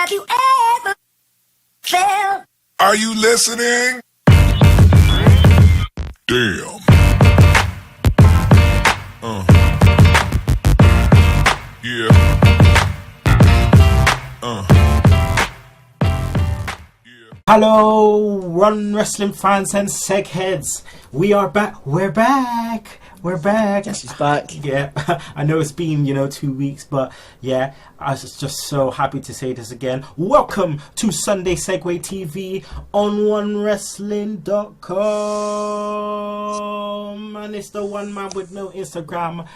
Have you ever felt? Are you listening? Damn. Yeah. Hello, Run Wrestling fans and seg heads. We are back. We're back. We're back. Yes, he's back. Yeah, I know it's been, 2 weeks, but yeah, I was just so happy to say this again. Welcome to Sunday Segue TV on OneWrestling.com. And it's the one man with no Instagram,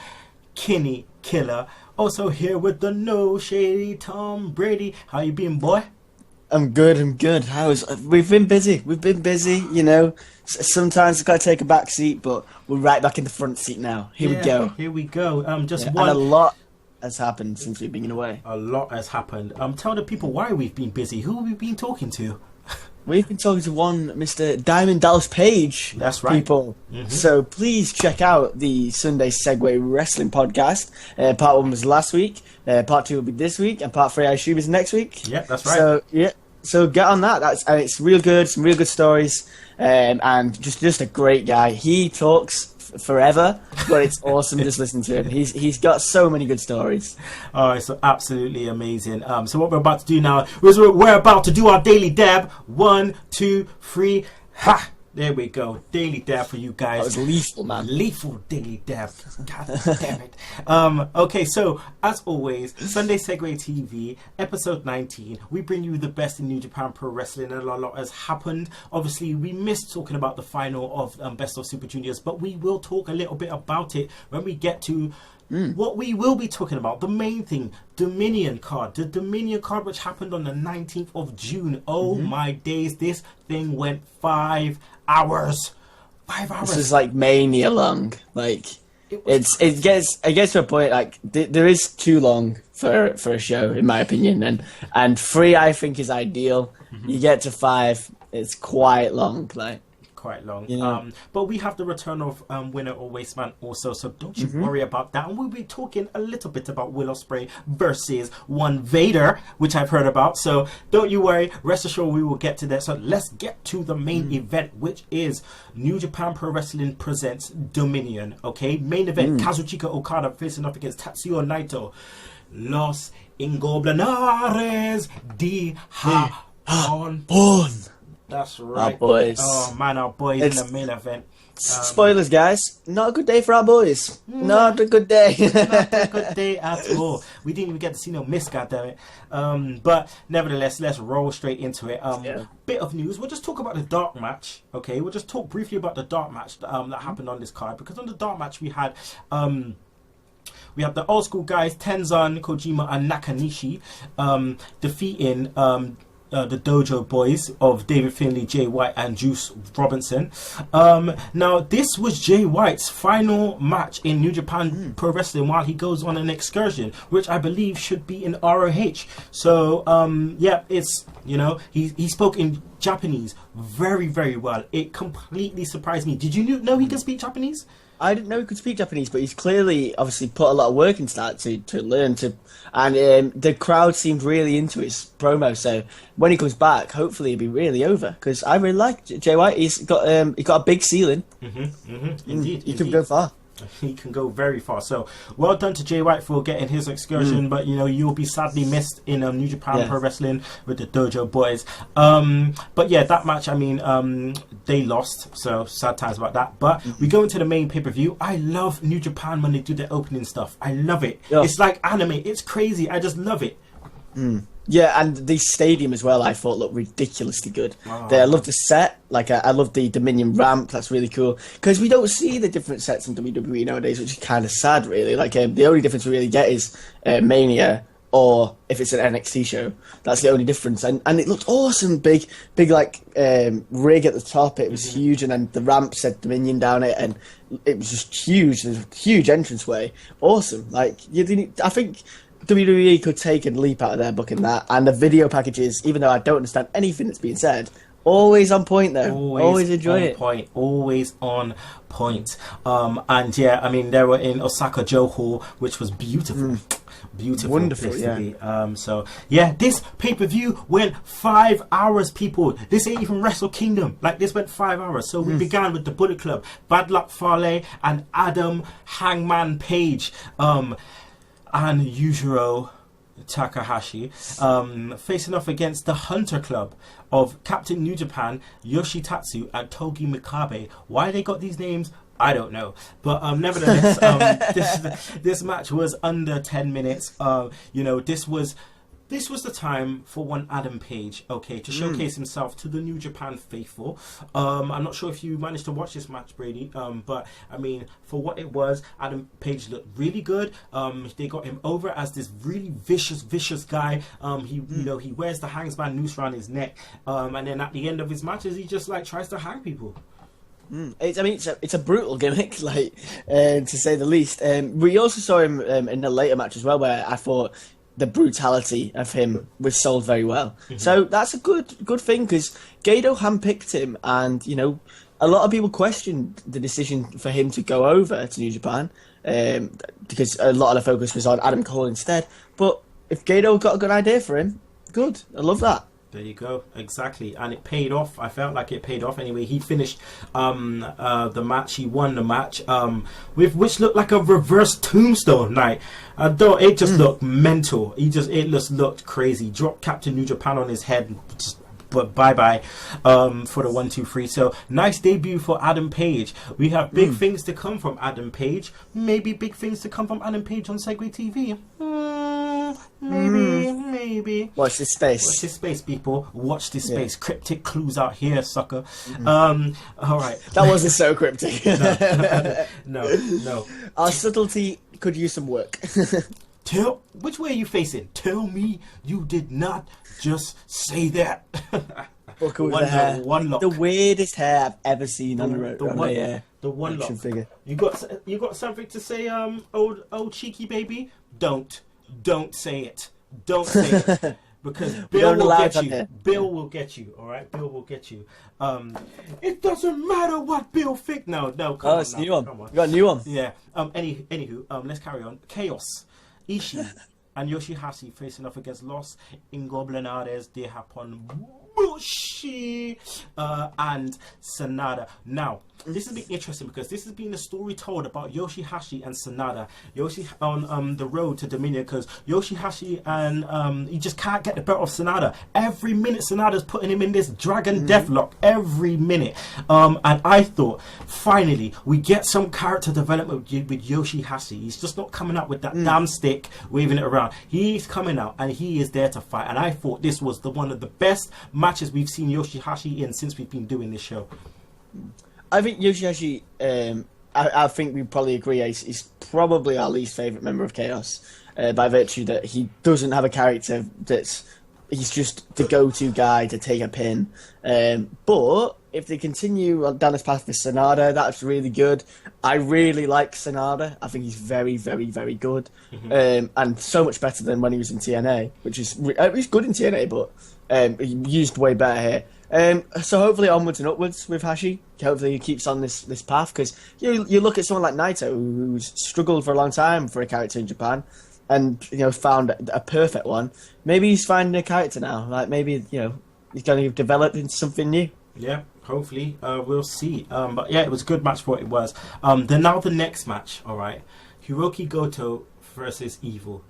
Kinny Killa. Also here with the no shady Tom Brady. How you been, boy? I'm good. We've been busy. Sometimes it's got to take a back seat, but we're right back in the front seat now. Here we go. And a lot has happened since we've been away. A lot has happened. Tell the people why we've been busy. Who have we been talking to? We've been talking to one Mr. Diamond Dallas Page. That's right. People. Mm-hmm. So please check out the Sunday Segue Wrestling podcast. Part 1 was last week. Part 2 will be this week, and Part 3 I assume is next week. Yeah, that's right. So get on that. It's real good. Some real good stories, and just a great guy. He talks forever, but it's awesome just listening to him. He's got so many good stories. Oh, it's absolutely amazing. So what we're about to do now is we're about to do our daily dab. 1, 2, 3, ha! There we go. Daily dab for you guys. That was lethal, man. Lethal daily dab. God damn it. Okay, so as always, Sunday Segue TV, episode 19. We bring you the best in New Japan Pro Wrestling, and a lot has happened. Obviously, we missed talking about the final of Best of Super Juniors, but we will talk a little bit about it when we get to what we will be talking about. The main thing, Dominion card. The Dominion card, which happened on the 19th of June. Oh my days, this thing went 5 hours. 5 hours. This is like mania long. Like it gets to a point like there is too long for a show, in my opinion, and 3 I think is ideal. You get to 5, it's quite long. Quite long. Yeah. But we have the return of Winner or Wasteman also, so don't you worry about that. And we'll be talking a little bit about Will Ospreay versus One Vader, which I've heard about, so don't you worry, rest assured we will get to that. So let's get to the main event, which is New Japan Pro Wrestling presents Dominion. Okay, main event, Kazuchika Okada facing off against Tatsuya Naito. Los Ingobernadores de Japón. That's right. Our boys. Oh man, our boys in the main event. Spoilers, guys. Not a good day for our boys. Not a good day. Not a good day at all. We didn't even get to see no miss, goddammit. But nevertheless, let's roll straight into it. Bit of news. We'll just talk about the dark match. Okay, we'll just talk briefly about the dark match that happened on this card, because on the dark match we had the old school guys Tenzan, Kojima, and Nakanishi defeating the Dojo Boys of David Finlay, Jay White, and Juice Robinson. Now, this was Jay White's final match in New Japan Pro Wrestling while he goes on an excursion, which I believe should be in ROH. So, it's, he spoke in Japanese very, very well. It completely surprised me. Did you know he can speak Japanese? I didn't know he could speak Japanese, but he's clearly, obviously, put a lot of work into that to learn to. And the crowd seemed really into his promo. So when he comes back, hopefully he'll be really over. Because I really like Jay White. He's got a big ceiling. Indeed, he can go far. He can go very far. So well done to Jay White for getting his excursion, but you'll be sadly missed in New Japan Pro Wrestling with the Dojo Boys. But yeah, that match, they lost, so sad times about that. But we go into the main pay-per-view. I love New Japan when they do their opening stuff. I love it. It's like anime. It's crazy. I just love it. Yeah, and the stadium as well, I thought looked ridiculously good. I love the set. I love the Dominion ramp. That's really cool. Because we don't see the different sets in WWE nowadays, which is kind of sad, really. The only difference we really get is Mania, or if it's an NXT show. That's the only difference. And it looked awesome. Big rig at the top. It was huge. And then the ramp said Dominion down it. And it was just huge. There's a huge entranceway. Awesome. I think WWE could take a leap out of their booking that, and the video packages, even though I don't understand anything that's being said, Always on point, though. Always enjoy it. Point. Always on point. And yeah, I mean, they were in Osaka Joe Hall, which was beautiful. Beautiful. Wonderful, yeah. So, yeah, this pay-per-view went 5 hours, people. This ain't even Wrestle Kingdom. Like, this went 5 hours. So, we began with the Bullet Club, Bad Luck Fale, and Adam Hangman Page, and Yujiro Takahashi, facing off against the Hunter Club of Captain New Japan, Yoshitatsu, and Togi Mikabe. Why they got these names, I don't know, but nevertheless, this match was under 10 minutes. You know, this was the time for one Adam Page, okay, to showcase himself to the New Japan faithful. I'm not sure if you managed to watch this match, Brady, but I mean, for what it was, Adam Page looked really good. They got him over as this really vicious guy. He wears the hangsman noose around his neck, and then at the end of his matches, he just like tries to hang people. It's a brutal gimmick, like to say the least. We also saw him in a later match as well, where I thought the brutality of him was sold very well. So that's a good thing, because Gedo handpicked him, and you know, a lot of people questioned the decision for him to go over to New Japan, because a lot of the focus was on Adam Cole instead. But if Gedo got a good idea for him, good. I love that. There you go, exactly, and it paid off. I felt like it paid off anyway. He finished the match. He won the match, with which looked like a reverse tombstone. Like, though it just looked mental. It just looked crazy. Dropped Captain New Japan on his head. But bye for the 1, 2, 3. So nice debut for Adam Page. We have big things to come from Adam Page. Maybe big things to come from Adam Page on Segue TV. Maybe. Watch this space. Watch this space, people. Watch this space. Cryptic clues out here, sucker. All right. That wasn't so cryptic. No. Our subtlety could use some work. Which way are you facing? Tell me you did not just say that. One lock. The weirdest hair I've ever seen on the one lock. Figure. You got something to say, old cheeky baby? Don't say it. Don't say it. Because Bill will get you. Bill will get you. All right, Bill will get you. It doesn't matter what Bill think. No. Come on, it's new one. Come on. You got a new one. Yeah. Anywho, let's carry on. Chaos. Ishii and Yoshihashi facing off against Los Ingobernables de Japón, Bushi, and Sanada. Now, this has been interesting because this has been a story told about Yoshihashi and Sanada. On the road to Dominion, because Yoshihashi and he just can't get the better of Sanada. Every minute Sanada's putting him in this dragon deathlock. Every minute. And I thought, finally, we get some character development with Yoshihashi. He's just not coming out with that damn stick, waving it around. He's coming out and he is there to fight. And I thought this was one of the best matches we've seen Yoshihashi in since we've been doing this show. I think Yoshihashi, I think we probably agree, he's probably our least favourite member of Chaos, by virtue that he doesn't have a character he's just the go-to guy to take a pin. But if they continue down this path with Sanada, that's really good. I really like Sanada. I think he's very, very, very good. And so much better than when he was in TNA, which is... he's good in TNA, but he used way better here. So hopefully onwards and upwards with Hashi. Hopefully he keeps on this path, because you look at someone like Naito, who's struggled for a long time for a character in Japan, and found a perfect one. Maybe he's finding a character now. Like maybe he's going to develop into something new. Yeah, hopefully we'll see. But yeah, it was a good match for what it was. Then now the next match. All right, Hiroki Goto versus Evil.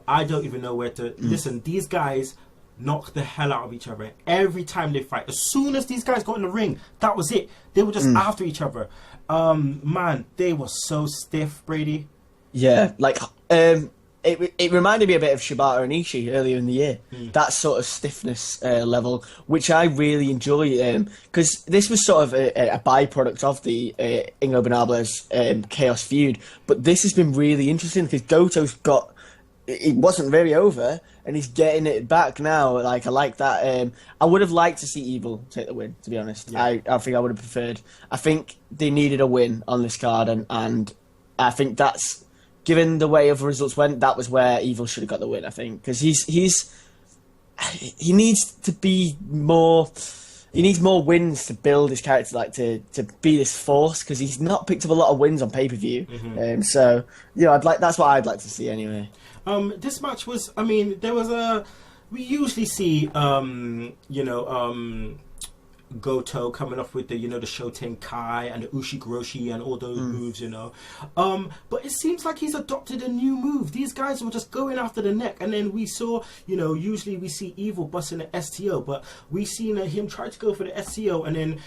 I don't even know where to listen. These guys knock the hell out of each other every time they fight. As soon as these guys got in the ring, that was it. They were just after each other. Man, they were so stiff, Brady. Yeah, like it reminded me a bit of Shibata and Ishii earlier in the year. That sort of stiffness level, which I really enjoy, because this was sort of a byproduct of the Ingobernables Chaos feud. But this has been really interesting because Goto's got... It wasn't really over, and he's getting it back now. Like, I like that. I would have liked to see Evil take the win, to be honest. Yeah. I think I would have preferred. I think they needed a win on this card, and I think that's, given the way other results went, that was where Evil should have got the win, I think. Because he needs to be more he needs more wins to build his character, like to be this force, because he's not picked up a lot of wins on pay-per-view. So that's what I'd like to see anyway. This match was, I mean, there was we usually see, Goto coming off with the, the Shoten Kai and the Ushigoroshi and all those moves, but it seems like he's adopted a new move. These guys were just going after the neck, and then we saw, usually we see Evil busting an STO, but we seen him try to go for the STO, and then,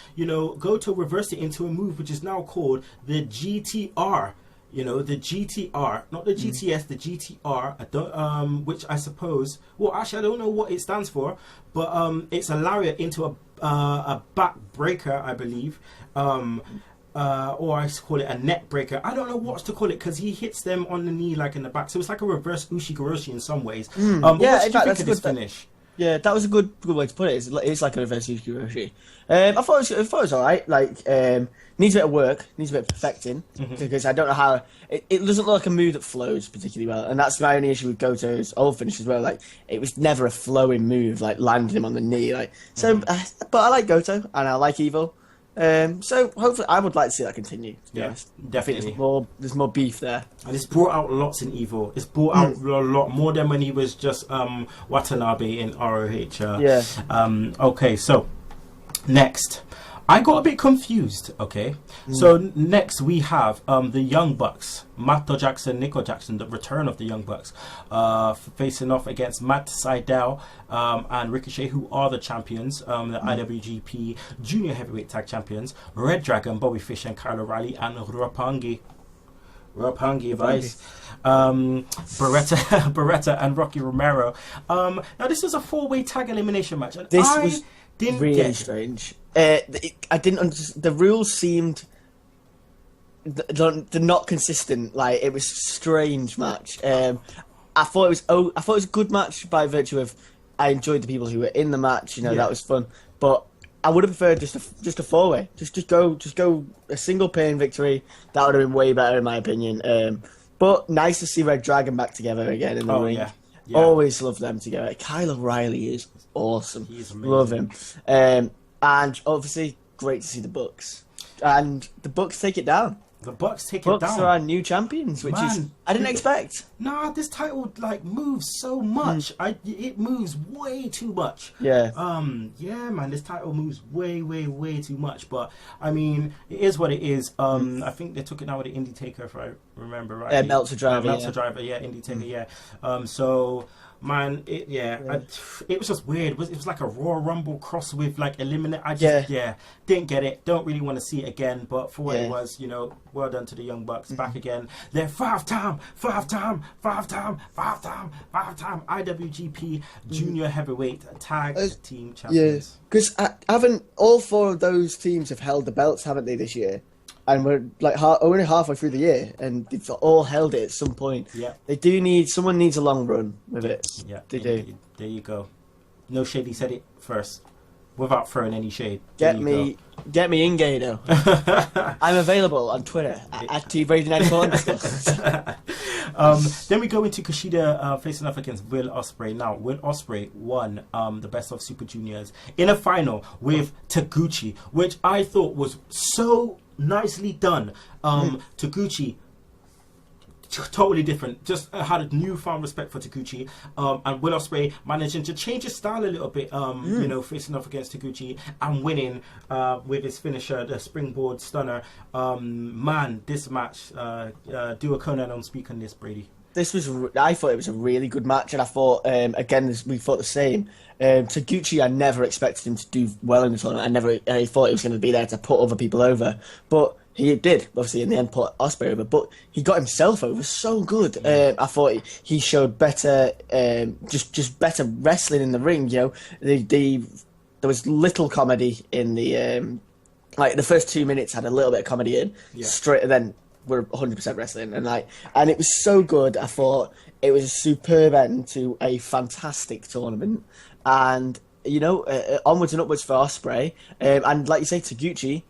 Goto reversed it into a move which is now called the GTR. The GTR, not the GTS, the GTR. I don't, which I suppose. Well, actually, I don't know what it stands for, but it's a lariat into a back breaker, I believe, or I call it a neck breaker. I don't know what to call it because he hits them on the knee, like in the back. So it's like a reverse Ushigoroshi in some ways. What do you think of this finish? Yeah, that was a good way to put it. It's like a reverse Ushigoroshi. I thought it was alright. Like, needs a bit of work, needs a bit of perfecting, because I don't know how it doesn't look like a move that flows particularly well, and that's my only issue with Goto's old finish as well. Like, it was never a flowing move, like landing him on the knee. Like, so, but I like Goto and I like Evil. So hopefully, I would like to see that continue. To be honest, definitely. I think there's more beef there, and it's brought out lots in Evil. It's brought out a lot more than when he was just Watanabe in ROH. Okay, so next, I got a bit confused. Okay, so next we have the Young Bucks, Matt Jackson, Nico Jackson, the return of the Young Bucks, facing off against Matt Sydal and Ricochet, who are the champions, the IWGP Junior Heavyweight Tag Champions. Red Dragon, Bobby Fish and Kyle O'Reilly, and Roppongi Vice, Beretta and Rocky Romero. Now this was a 4-way tag elimination match, and this was really strange. I didn't understand. The rules seemed they're not consistent. Like, it was a strange match. I thought it was a good match by virtue of I enjoyed the people who were in the match. That was fun. But I would have preferred just a 4-way. Just go a single pin victory. That would have been way better in my opinion. But nice to see Red Dragon back together again in the ring. Yeah. Always love them together. Kyle O'Reilly is awesome. He's amazing. Love him. And obviously, great to see the Bucks. And the Bucks take it down. The Bucks take it down. Bucks are our new champions, which is I didn't expect. Nah, this title moves so much. It moves way too much. Yeah. Yeah, man, this title moves way too much. But I mean, it is what it is. I think they took it now with the Indie Taker, if I remember right. Meltzer Driver. Indie Taker. So. Man, it was just weird. It was like a Royal Rumble cross with like Eliminate. I just didn't get it. Don't really want to see it again. But for what it was, well done to the Young Bucks. Back again. They're five-time IWGP Junior Heavyweight Tag Team Champions. Because all 4 of those teams have held the belts, haven't they, this year? And we're like only halfway through the year, and they've all held it at some point. Yeah, they do someone needs a long run with it. Yeah, they do. There you go. No shade. He said it first, without throwing any shade. Get me in, Gato. I'm available on Twitter at tbrady94. Then we go into Kushida facing off against Will Ospreay. Now, Will Ospreay won the Best of Super Juniors in a final with Taguchi, which I thought was so nicely done. Taguchi, totally different. Just had a newfound respect for Taguchi. And Will Ospreay managing to change his style a little bit, facing off against Taguchi and winning with his finisher, the springboard stunner. Man, this match, do a Conan on speak on this, Brady. I thought it was a really good match, and I thought, again, we thought the same. Taguchi, I never expected him to do well in the tournament. I thought he was going to be there to put other people over, but he did. Obviously, in the end, put Ospreay over, but he got himself over so good. I thought he showed better, just better wrestling in the ring. There was little comedy in the the first 2 minutes had a little bit of comedy in straight, and then we're 100% wrestling, and it was so good. I thought it was a superb end to a fantastic tournament, and onwards and upwards for Ospreay, and like you say, Taguchi.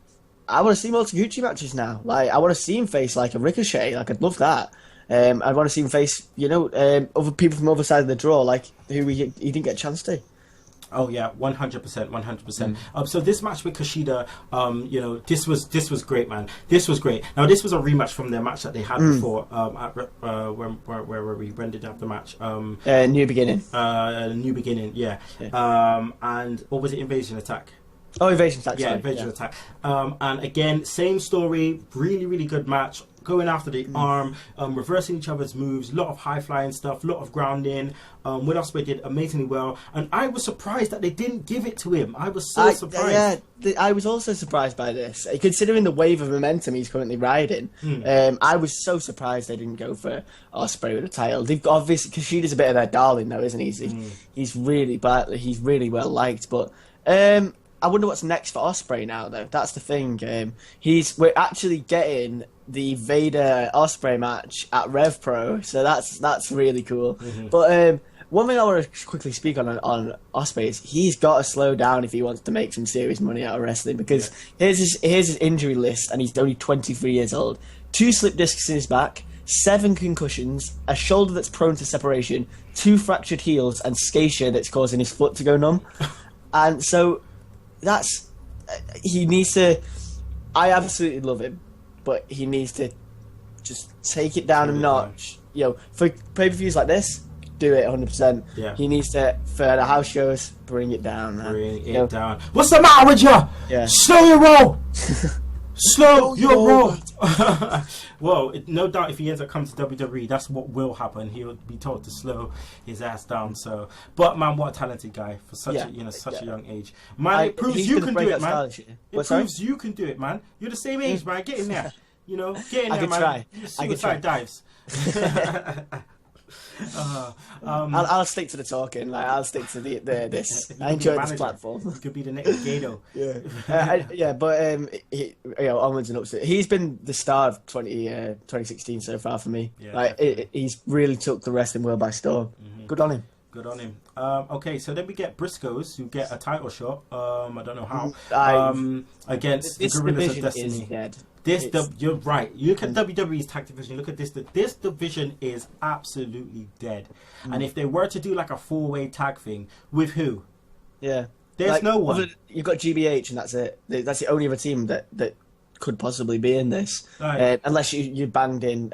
I want to see more Taguchi matches now. Like, I want to see him face like a Ricochet. Like, I'd love that. I want to see him face other people from the other side of the draw, like who he didn't get a chance to. Oh yeah, 100%, 100%. So this match with Kushida, you know, this was great, man. This was great. Now this was a rematch from their match that they had before. Where were we? When did they have the match? New Beginning. New Beginning. Yeah. And or was it Invasion Attack? Oh, Invasion Attack. Yeah, sorry. Invasion Attack. And again, same story. Really, really good match. Going after the arm, reversing each other's moves, a lot of high flying stuff, a lot of grounding. Will Ospreay did amazingly well, and I was surprised that they didn't give it to him. I was so surprised. Yeah, I was also surprised by this, considering the wave of momentum he's currently riding. I was so surprised they didn't go for Ospreay with the title. They've got, obviously, Kushida's a bit of their darling, though, isn't he? He's really bad. He's really well liked, but. I wonder what's next for Ospreay now, though. That's the thing. We're actually getting the Vader Ospreay match at Rev Pro, so that's really cool. But one thing I want to quickly speak on Ospreay is he's got to slow down if he wants to make some serious money out of wrestling. Because here's his injury list, and he's only 23 years old. 2 slip discs in his back, 7 concussions, a shoulder that's prone to separation, 2 fractured heels, and scatia that's causing his foot to go numb. And so. He needs to. I absolutely love him, but he needs to just take it down a notch. You know, for pay-per-views like this, do it 100%. Yeah. He needs to, for the house shows, bring it down. Man. Bring it down. What's the matter with you? Yeah. Slow your roll. Slow your roll. Well, no doubt if he ends up coming to WWE, that's what will happen. He'll be told to slow his ass down. So, but man, what a talented guy for such a young age. Man, it proves you can do it, man. It proves you can do it, man. You're the same age, man. Get in there. You know, get in there, man. Try. Suicide dives. I'll stick to the talking. Like I'll stick to this. I enjoy this platform. You could be the next Gato. But onwards and upwards. He's been the star of 2016 so far for me. Yeah, like he's really took the wrestling world by storm. Good on him. Good on him. Okay, so then we get Briscoes, who get a title shot. I don't know how. Against the Gorillas of Destiny. Is dead. You're right. You look at WWE's tag division. Look at this. This division is absolutely dead. And if they were to do like a 4-way tag thing, with who? Yeah, there's no one. You've got GBH, and that's it. That's the only other team that could possibly be in this, right. Unless you banged in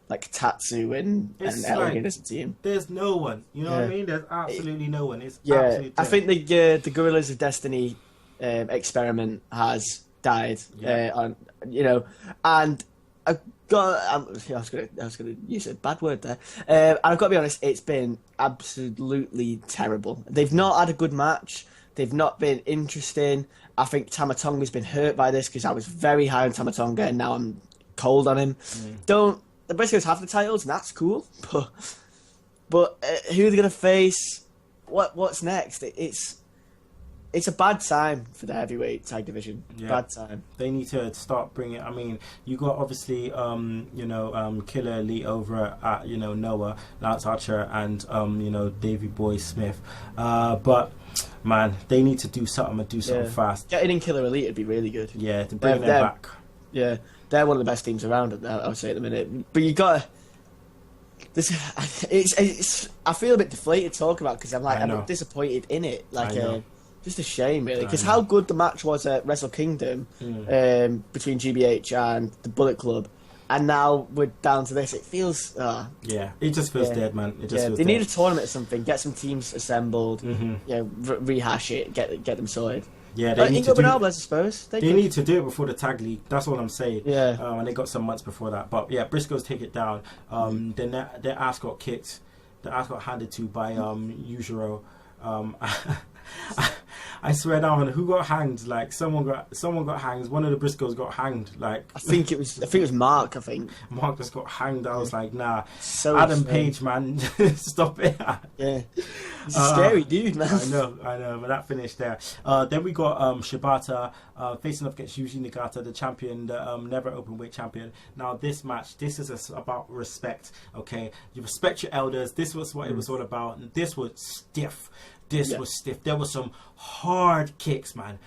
like Tatsu and Elgin as a team. There's no one. You know what I mean? There's absolutely no one. It's absolutely dead. I think the Gorillas of Destiny experiment has died. Yeah. And I was gonna use a bad word there. And I've got to be honest, it's been absolutely terrible. They've not had a good match. They've not been interesting. I think Tamatonga's been hurt by this because I was very high on Tamatonga and now I'm cold on him. The Briscoes have the titles and that's cool, but who are they gonna face? What's next? It's a bad time for the heavyweight tag division. Yeah. Bad time. They need to start bringing. I mean, you got obviously, Killer Elite over at Noah, Lance Archer, and Davey Boy Smith. But man, they need to do something fast. Getting in Killer Elite would be really good. Yeah, to bring them back. Yeah, they're one of the best teams around. I would say at the minute. But you got. I feel a bit deflated talking about because I'm disappointed in it. Just a shame, really, because how good the match was at Wrestle Kingdom between GBH and the Bullet Club, and now we're down to this. It feels, it just feels dead, man. It just feels they dead. need a tournament or something. Get some teams assembled, rehash it, get them sorted. Yeah, they need to do. I suppose they need to do it before the tag league. That's all I'm saying. Yeah, and they got some months before that. But yeah, Briscoes take it down. Then their ass got kicked. Their ass got handed to by Yujiro. I swear down, who got hanged? Like someone got hanged. One of the Briscoes got hanged. Like I think it was Mark. I think Mark just got hanged. I was like, nah. So Adam Page, man, stop it. Yeah, he's a scary dude, man. I know. But that finished there. Then we got Shibata facing up against Yuji Nagata, the champion, the never openweight champion. Now this match, this is about respect. Okay, you respect your elders. This was what it was all about. This was stiff. Was stiff. There were some hard kicks, man.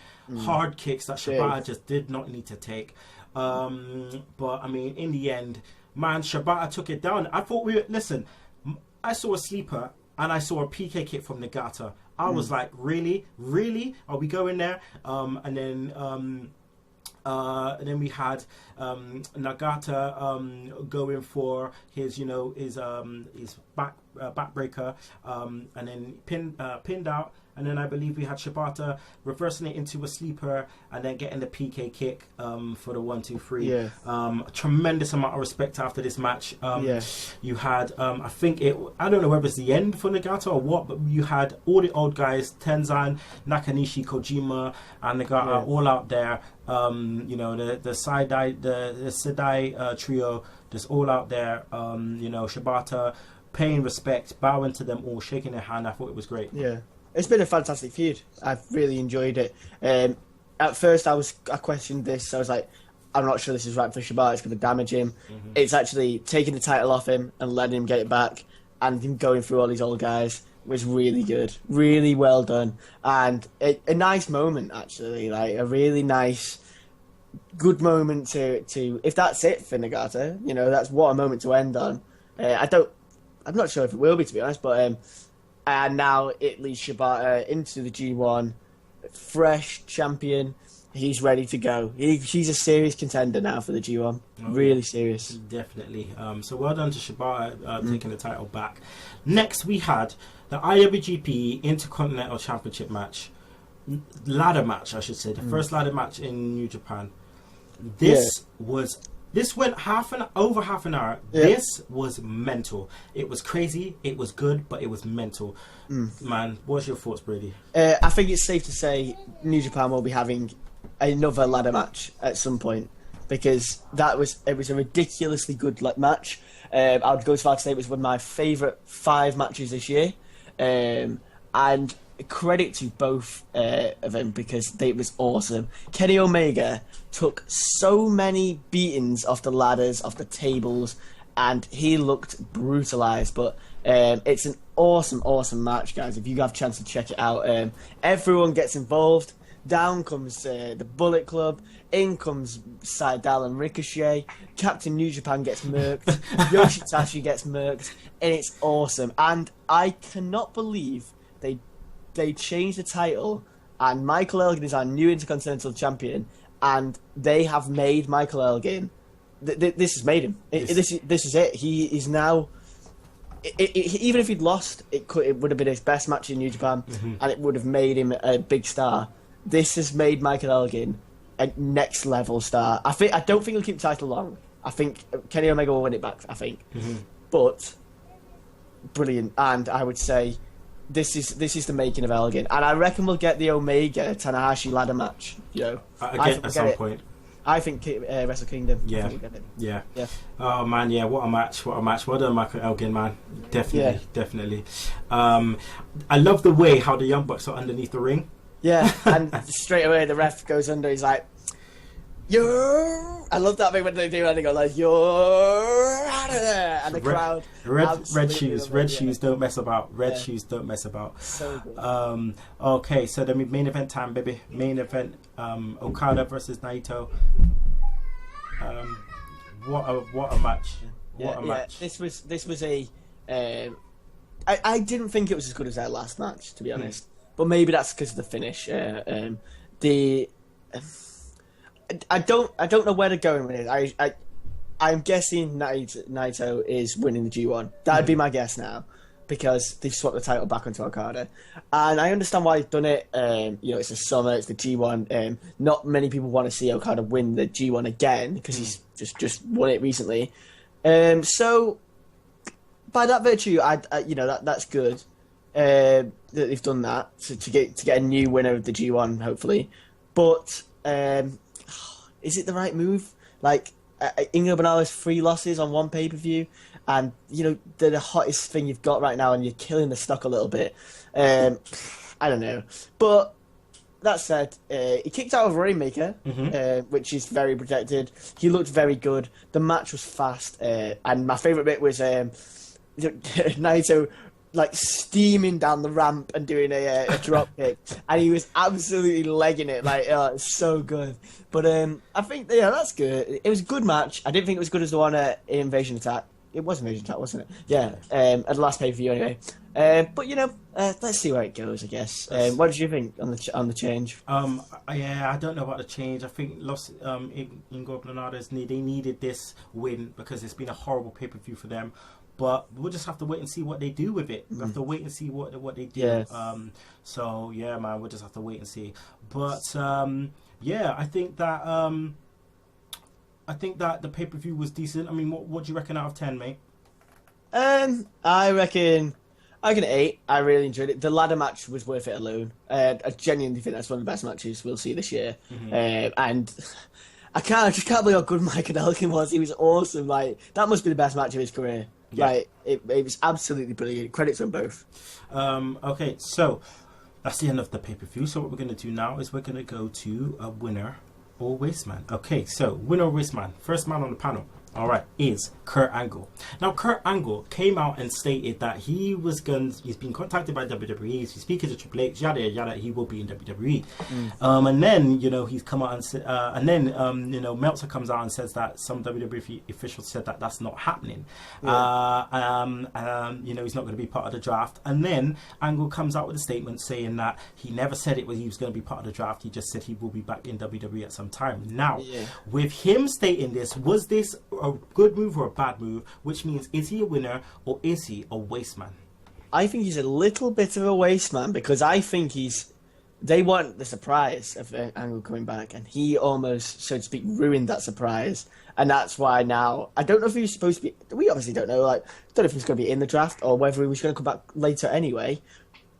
Hard kicks that Shibata just did not need to take. But I mean, in the end, man, Shibata took it down. I thought listen, I saw a sleeper and I saw a PK kick from Nagata. I was like, really, are we going there? And then we had Nagata going for his backbreaker, and then pinned out. And then I believe we had Shibata reversing it into a sleeper and then getting the PK kick for the 1-2-3. Yeah. A tremendous amount of respect after this match. You had, I don't know whether it's the end for Nagata or what, but you had all the old guys, Tenzan, Nakanishi, Kojima, and Nagata all out there. The Sedai trio, just all out there. Shibata paying respect, bowing to them all, shaking their hand. I thought it was great. Yeah. It's been a fantastic feud. I've really enjoyed it. At first, I questioned this. I was like, I'm not sure this is right for Shibata. It's going to damage him. Mm-hmm. It's actually taking the title off him and letting him get it back, and him going through all these old guys was really good. Really well done. And a nice moment, actually. Like, a really nice, good moment to if that's it for Nagata, that's what a moment to end on. I'm not sure if it will be, to be honest, but... and now it leads Shibata into the G1, fresh champion. He's ready to go. He's a serious contender now for the G1. Really serious. Definitely. So well done to Shibata taking the title back. Next, we had the IWGP Intercontinental Championship match. Ladder match, I should say. The first ladder match in New Japan. This went over half an hour. Yeah. This was mental. It was crazy. It was good, but it was mental. Man, what's your thoughts, Brady? I think it's safe to say New Japan will be having another ladder match at some point, because it was a ridiculously good match. I would go as far to say it was one of my favourite 5 matches this year, and credit to both of them, because it was awesome. Kenny Omega took so many beatings off the ladders, off the tables, and he looked brutalized. But it's an awesome match, guys. If you have a chance to check it out, everyone gets involved. Down comes the Bullet Club. In comes Seidel and Ricochet. Captain New Japan gets murked. Yoshitashi gets murked, and it's awesome. And I cannot believe they changed the title, and Michael Elgin is our new Intercontinental Champion, and they have made Michael Elgin. This has made him. This is it. He is now. Even if he'd lost, it would have been his best match in New Japan, and it would have made him a big star. This has made Michael Elgin a next level star. I don't think he'll keep the title long. I think Kenny Omega will win it back. I think, but brilliant, and I would say. This is the making of Elgin, and I reckon we'll get the Omega Tanahashi ladder match. At some point. I think Wrestle Kingdom. Yeah. Oh man, yeah. What a match! Well done, Michael Elgin, man. Definitely. I love the way how the Young Bucks are underneath the ring. Yeah, and straight away the ref goes under. He's like, "You're." I love that bit when they do, and they go like, "You're out of there," and the crowd. Red shoes don't mess about. Red shoes don't mess about. So good. Okay, so the main event time, baby. Main event. Okada versus Naito. What a match! What a match! This was a. I didn't think it was as good as their last match, to be honest. But maybe that's because of the finish. I don't know where they're going with it. I'm guessing Naito is winning the G1. That'd be my guess now, because they've swapped the title back onto Okada, and I understand why they've done it. It's the summer, it's the G1. Not many people want to see Okada win the G1 again, because he's just won it recently. So by that virtue, that's good that they've done that to get a new winner of the G1, hopefully. But is it the right move? Like, Ingo Bernal's 3 losses on one pay-per-view, and they're the hottest thing you've got right now, and you're killing the stock a little bit. I don't know, but that said, he kicked out of Rainmaker, which is very protected. He looked very good. The match was fast, and my favourite bit was Naito steaming down the ramp and doing a drop kick, and he was absolutely legging it. It's so good. But I think that's good. It was a good match. I didn't think it was good as the one at Invasion Attack. It was Invasion Attack, wasn't it? Yeah. At the last pay-per-view anyway. But let's see where it goes. I guess. What did you think on the change? Yeah, I don't know about the change. I think Ingo Blanades they needed this win because it's been a horrible pay-per-view for them. But we'll just have to wait and see what they do with it. We'll have to wait and see what they do. Yeah. So yeah, man, we'll just have to wait and see. But yeah, I think that the pay-per-view was decent. I mean, what do you reckon out of 10, mate? I reckon 8. I really enjoyed it. The ladder match was worth it alone. I genuinely think that's one of the best matches we'll see this year. And I just can't believe how good Michael Elgin was. He was awesome. Like, that must be the best match of his career. Yeah. Like, it was absolutely brilliant. Credits on both. Okay, so that's the end of the pay-per-view. So what we're going to do now is we're going to go to a winner or waste man. Okay, so winner or waste man. First man on the panel. All right, is Kurt Angle. Now, Kurt Angle came out and stated that he's been contacted by WWE, he's speaking to Triple H, yada yada. He will be in WWE. And then he's come out and said, and then Meltzer comes out and says that some WWE officials said that that's not happening. Yeah. He's not going to be part of the draft. And then Angle comes out with a statement saying that he never said he was going to be part of the draft. He just said he will be back in WWE at some time. Now, with him stating this, was this a good move or a bad move? Which means, is he a winner or is he a waste man? I think he's a little bit of a waste man because I think they want the surprise of Angle coming back, and he almost, so to speak, ruined that surprise. And that's why now, I don't know if he was supposed to be, we obviously don't know, don't know if he's going to be in the draft or whether he was going to come back later anyway,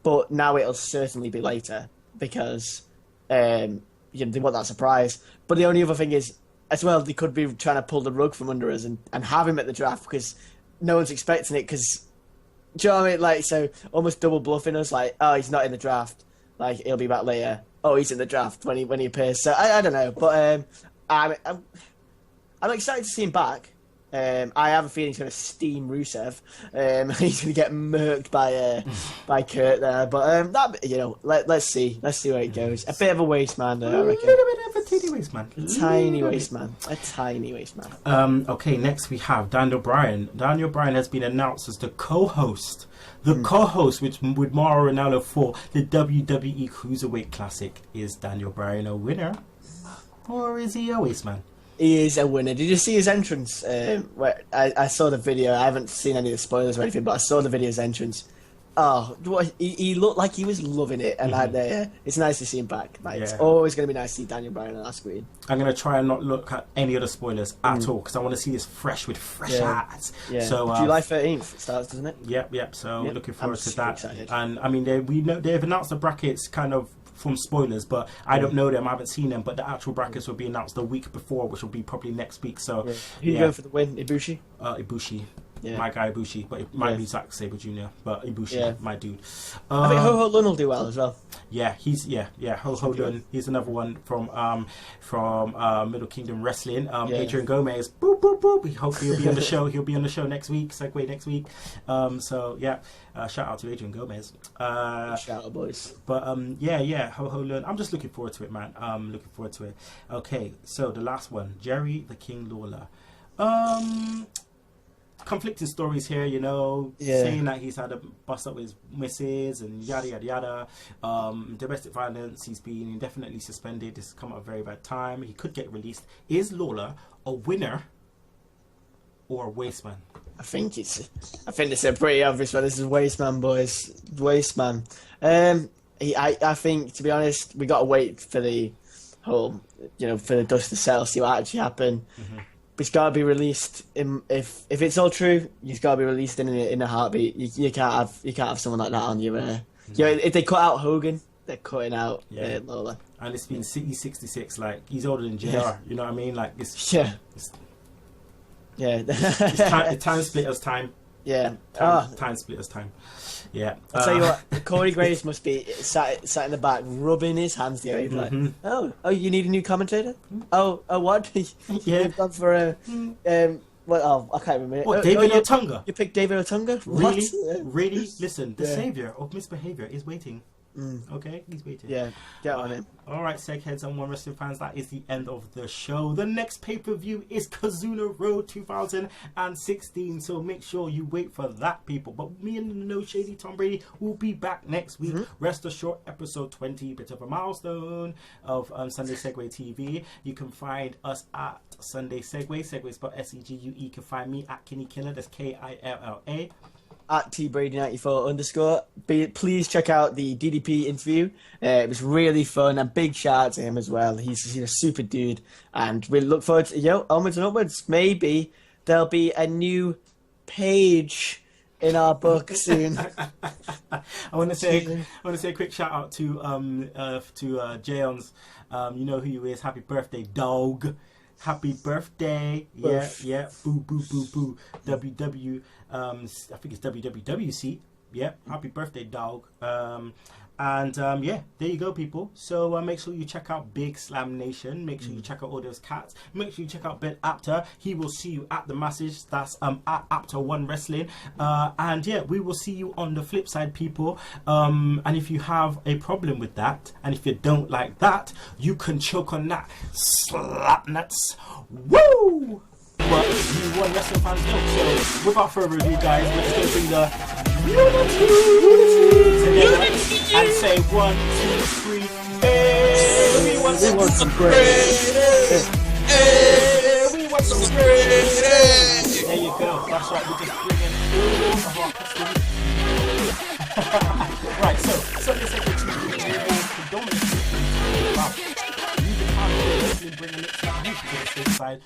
but now it'll certainly be later because they want that surprise. But the only other thing is, as well, they could be trying to pull the rug from under us and have him at the draft because no one's expecting it. Because, do you know what I mean? So almost double bluffing us. Oh, he's not in the draft. He'll be back later. Oh, he's in the draft when he appears. So I don't know, but I'm excited to see him back. I have a feeling he's going to steam Rusev. He's going to get murked by Kurt there. But let's see where it goes. A bit of a waste man there, I reckon. A little bit of a teeny waste man. A tiny waste man. Okay, next we have Daniel Bryan. Daniel Bryan has been announced as the co-host. Co-host with Mauro Ranallo for the WWE Cruiserweight Classic. Is Daniel Bryan a winner or is he a waste man? He is a winner. Did you see his entrance? Where I saw the video. I haven't seen any of the spoilers or anything, but I saw the video's entrance. Oh, he looked like he was loving it, and it's nice to see him back. It's always going to be nice to see Daniel Bryan on our screen. I'm going to try and not look at any of the spoilers at all because I want to see this fresh with fresh eyes. Yeah. So July 13th it starts, doesn't it? Yep. So looking forward to that. Excited. And I mean, they've announced the brackets kind of from spoilers, but I don't know them. I haven't seen them, but the actual brackets will be announced the week before, which will be probably next week. So who you going for the win? Ibushi? Ibushi. Yeah. My guy Ibushi, but it might be Zack Sabre Jr., but Ibushi, my dude. I think Ho Ho Lun will do well as well. Yeah, he's Ho Ho Lun. He's another one from Middle Kingdom Wrestling. Adrian Gomez, boop boop boop. Hopefully he'll be on the show. He'll be on the show next week. Segue next week. Shout out to Adrian Gomez. Shout out, boys. But Ho Ho Lun. I'm just looking forward to it, man. Looking forward to it. Okay, so the last one, Jerry the King Lawler. Conflicting stories here, saying that he's had a bust up with his missus and yada yada yada. Domestic violence. He's been indefinitely suspended. This has come at a very bad time. He could get released. Is Lawler a winner or a waste man? I think it's a pretty obvious one. This is waste man, boys. Waste man. I think, to be honest, we got to wait for the whole, for the dust to settle, see what actually happened. He's got to be released. If it's all true, he's got to be released in a heartbeat. You can't have someone like that on your. If they cut out Hogan, they're cutting out Lawler. And it's been he's 66. Like, he's older than JR. Yeah. You know what I mean? Like, it's time splitters time. Yeah. Time splitters time. Yeah. I'll tell you what, Corey Graves must be sat in the back rubbing his hands together. He's like, oh, you need a new commentator? Oh, what? You've gone for a I can't remember. What, David Otunga? You picked David Otunga? Really? What? Really? Listen, the savior of misbehavior is waiting. Okay, he's waiting. Yeah, get on it. All right, Segheads and One Wrestling fans, that is the end of the show. The next pay-per-view is Kazuna Road 2016, so make sure you wait for that, people. But me and the No Shady Tom Brady will be back next week. Rest assured, episode 20, bit of a milestone of Sunday Segue TV. You can find us at Sunday Segue, Segue spelled SEGUE. You can find me at Kinny Killa, that's KILLA. At tbrady94_. Please check out the DDP interview. It was really fun, and big shout out to him as well. He's a super dude, and we look forward to onwards and upwards. Maybe there'll be a new page in our book soon. I want to say a quick shout out to Jayons. You know who he is. Happy birthday, dog. Happy birthday. Yeah. Boo, boo, boo, boo. I think it's WWWC. Yeah. Happy birthday, dog. There you go, people. So make sure you check out Big Slam Nation. Make sure you check out all those cats. Make sure you check out Ben Apter. He will see you at the Massage. That's at Apter One Wrestling. We will see you on the flip side, people. And if you have a problem with that, and if you don't like that, you can choke on that. Slap nuts. Woo! But you One Wrestling fans don't. So without further ado, guys, let's go bring the unity together and say 1, 2, 3. Hey, we want some Brady. We want some Brady. There you go. That's right. We're just bringing all of our customers. Right. So Sunday Segue TV is predominantly about music, wrestling, bringing it to the side.